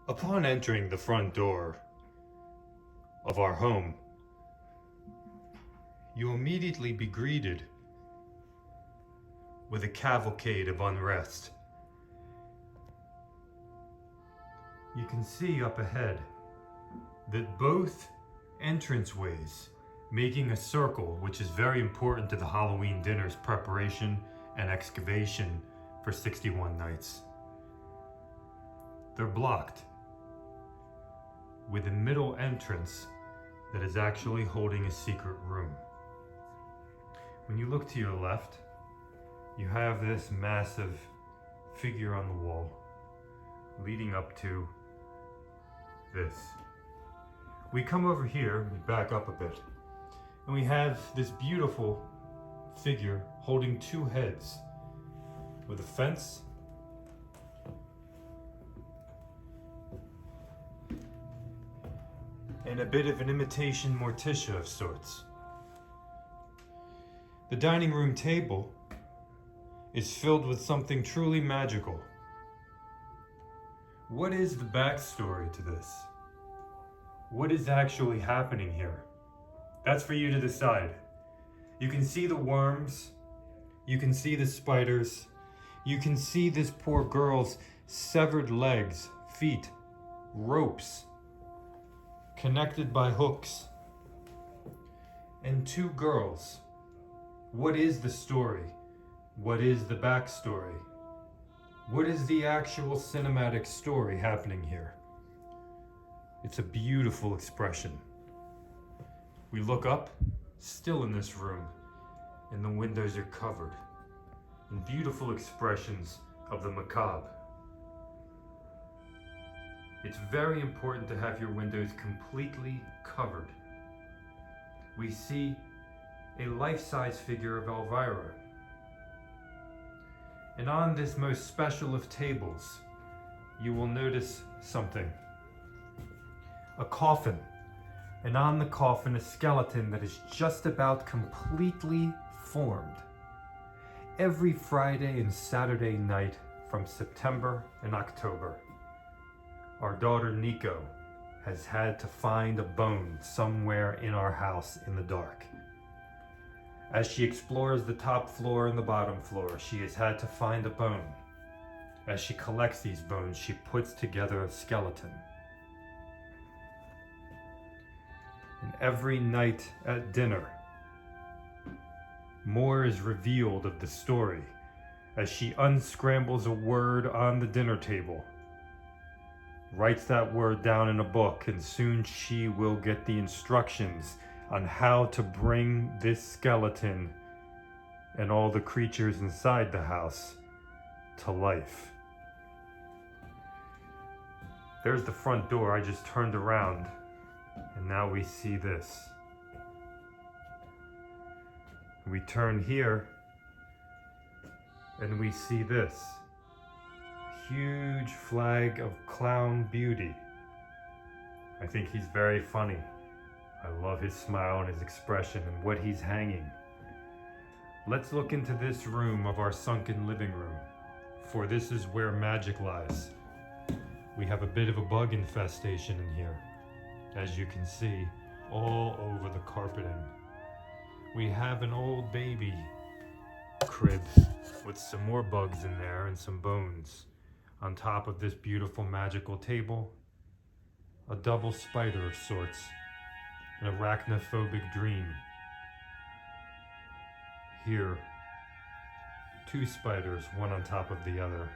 Upon entering the front door of our home, you immediately be greeted with a cavalcade of unrest. You can see up ahead that both entranceways making a circle, which is very important to the Halloween dinner's preparation and excavation for 61 nights. They're blocked with a middle entrance that is actually holding a secret room. When you look to your left, you have this massive figure on the wall leading up to this. We come over here, we back up a bit, and we have this beautiful figure holding two heads with a fence and a bit of an imitation Morticia of sorts. The dining room table is filled with something truly magical. What is the backstory to this? What is actually happening here? That's for you to decide. You can see the worms, you can see the spiders, you can see this poor girl's severed legs, feet, ropes, connected by hooks, and two girls. What is the story? What is the backstory? What is the actual cinematic story happening here? It's a beautiful expression. We look up, still in this room, and the windows are covered in beautiful expressions of the macabre. It's very important to have your windows completely covered. We see a life-size figure of Elvira. And on this most special of tables, you will notice something. A coffin. And on the coffin, a skeleton that is just about completely formed. Every Friday and Saturday night from September and October, our daughter Nico has had to find a bone somewhere in our house in the dark. As she explores the top floor and the bottom floor, she has had to find a bone. As she collects these bones, she puts together a skeleton. And every night at dinner, more is revealed of the story as she unscrambles a word on the dinner table, writes that word down in a book, and soon she will get the instructions on how to bring this skeleton and all the creatures inside the house to life. There's the front door. I just turned around. And now we see this. We turn here and we see this. Huge flag of Clown Beauty. I think he's very funny. I love his smile and his expression and what he's hanging. Let's look into this room of our sunken living room, for this is where magic lies. We have a bit of a bug infestation in here, as you can see, all over the carpeting. We have an old baby crib with some more bugs in there and some bones. On top of this beautiful magical table, a double spider of sorts, an arachnophobic dream. Here, two spiders, one on top of the other.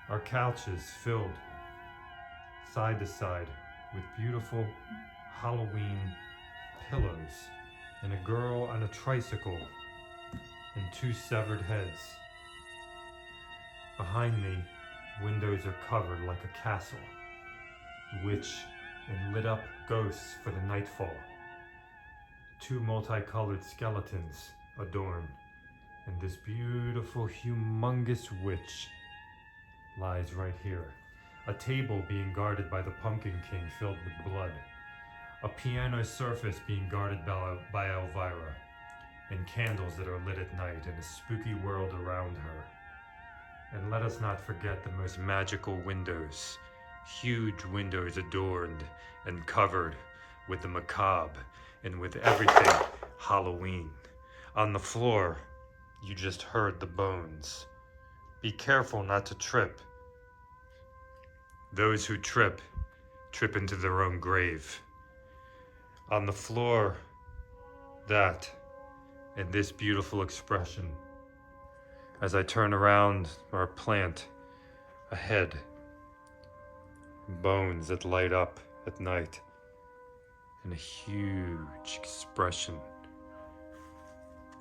Our couch is filled side to side with beautiful Halloween pillows and a girl on a tricycle and two severed heads. Behind me, windows are covered like a castle, witch and lit up ghosts for the nightfall. Two multicolored skeletons adorn, and this beautiful, humongous witch lies right here. A table being guarded by the Pumpkin King filled with blood. A piano surface being guarded by Elvira. And candles that are lit at night and a spooky world around her. And let us not forget the most magical windows Huge windows adorned and covered with the macabre and with everything Halloween. On the floor, you just heard the bones. Be careful not to trip. Those who trip into their own grave. On the floor, that and this beautiful expression. As I turn around our plant ahead, bones that light up at night, and a huge expression.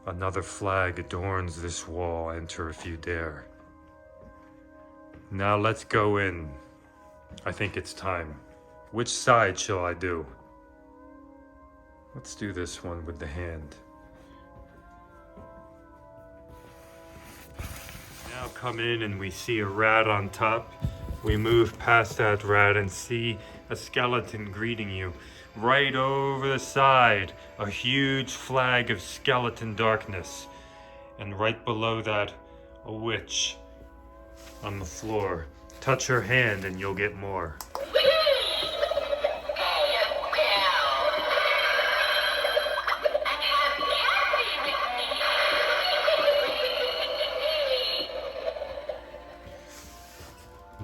Another flag adorns this wall. Enter if you dare. Now let's go in. I think it's time. Which side shall I do? Let's do this one with the hand. Now come in and we see a rat on top. We move past that rat and see a skeleton greeting you. Right over the side, a huge flag of skeleton darkness. And right below that, a witch on the floor. Touch her hand and you'll get more.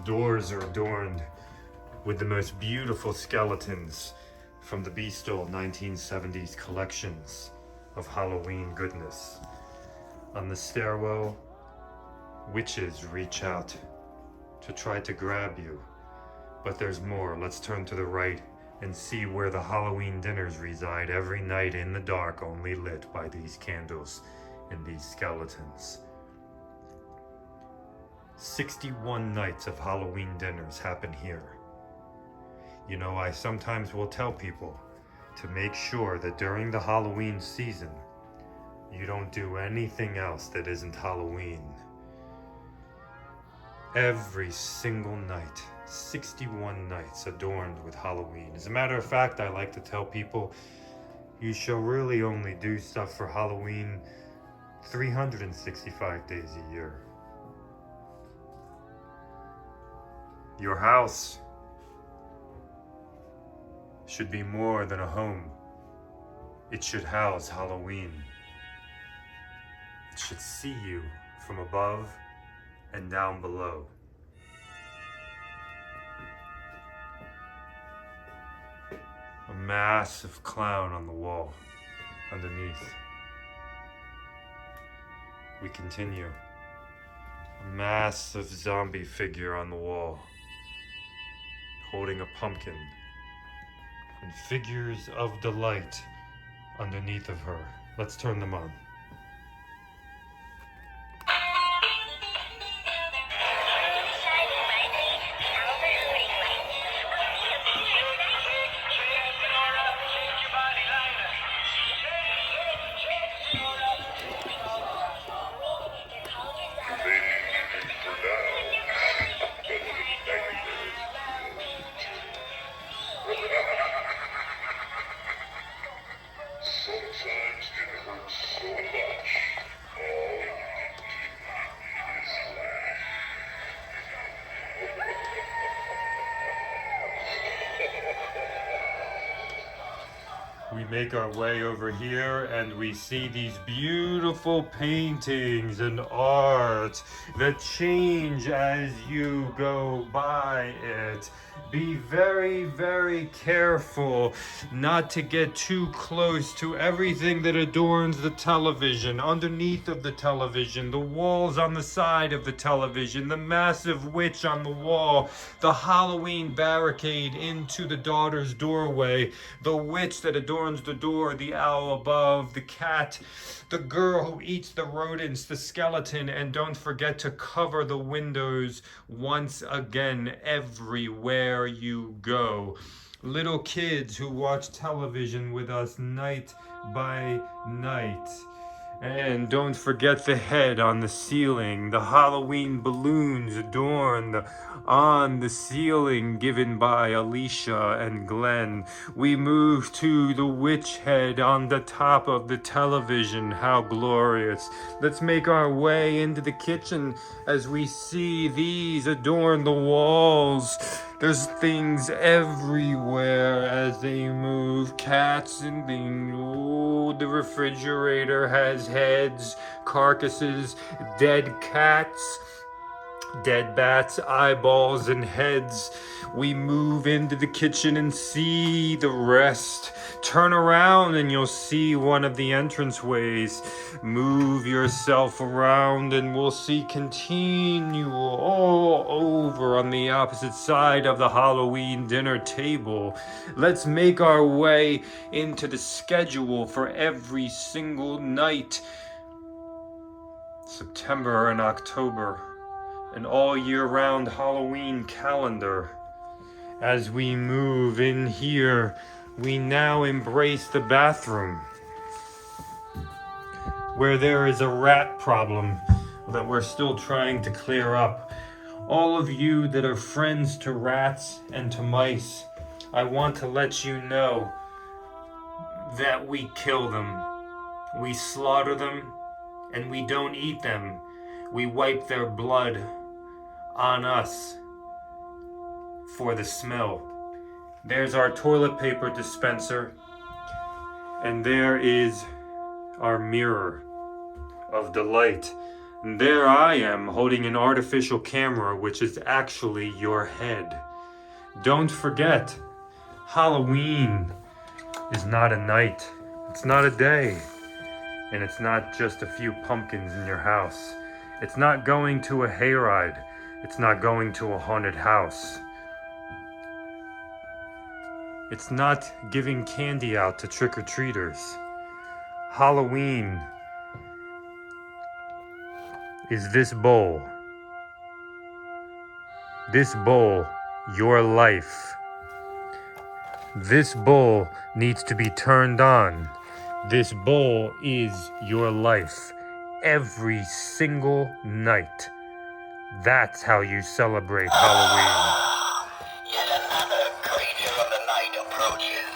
Doors are adorned with the most beautiful skeletons from the Beastol 1970s collections of Halloween goodness. On the stairwell, witches reach out to try to grab you. But there's more. Let's turn to the right and see where the Halloween dinners reside every night in the dark, only lit by these candles and these skeletons. 61 nights of Halloween dinners happen here. You know, I sometimes will tell people to make sure that during the Halloween season, you don't do anything else that isn't Halloween. Every single night, 61 nights adorned with Halloween. As a matter of fact, I like to tell people, you shall really only do stuff for Halloween 365 days a year. Your house should be more than a home. It should house Halloween. It should see you from above and down below. A massive clown on the wall underneath. We continue. A massive zombie figure on the wall, holding a pumpkin, and figures of delight underneath of her. Let's turn them on. Sometimes it hurts so much, all you can do is laugh. We make our way over here and we see these beautiful paintings and art that change as you go by it. Be very, very careful not to get too close to everything that adorns the television, underneath of the television, the walls on the side of the television, the massive witch on the wall, the Halloween barricade into the daughter's doorway, the witch that adorns the door, the owl above, the cat, the girl who eats the rodents, the skeleton, and don't forget to cover the windows once again everywhere you go. Little kids who watch television with us night by night. And don't forget the head on the ceiling, the Halloween balloons adorned on the ceiling given by Alicia and Glenn. We move to the witch head on the top of the television. How glorious. Let's make our way into the kitchen as we see these adorn the walls. There's things everywhere as they move. Cats and things. Oh, the refrigerator has heads, carcasses, dead cats, dead bats, eyeballs, and heads. We move into the kitchen and see the rest. Turn around and you'll see one of the entranceways. Move yourself around and we'll see continue all over on the opposite side of the Halloween dinner table. Let's make our way into the schedule for every single night. September and October. An all-year-round Halloween calendar. As we move in here, we now embrace the bathroom, where there is a rat problem that we're still trying to clear up. All of you that are friends to rats and to mice, I want to let you know that we kill them. We slaughter them, and we don't eat them. We wipe their blood on us for the smell. There's our toilet paper dispenser, and there is our mirror of delight. And there I am holding an artificial camera, which is actually your head. Don't forget, Halloween is not a night, it's not a day, and it's not just a few pumpkins in your house. It's not going to a hayride. It's not going to a haunted house. It's not giving candy out to trick-or-treaters. Halloween is this bowl. This bowl, your life. This bowl needs to be turned on. This bowl is your life. Every single night. That's how you celebrate Halloween. Yet another creature of the night approaches.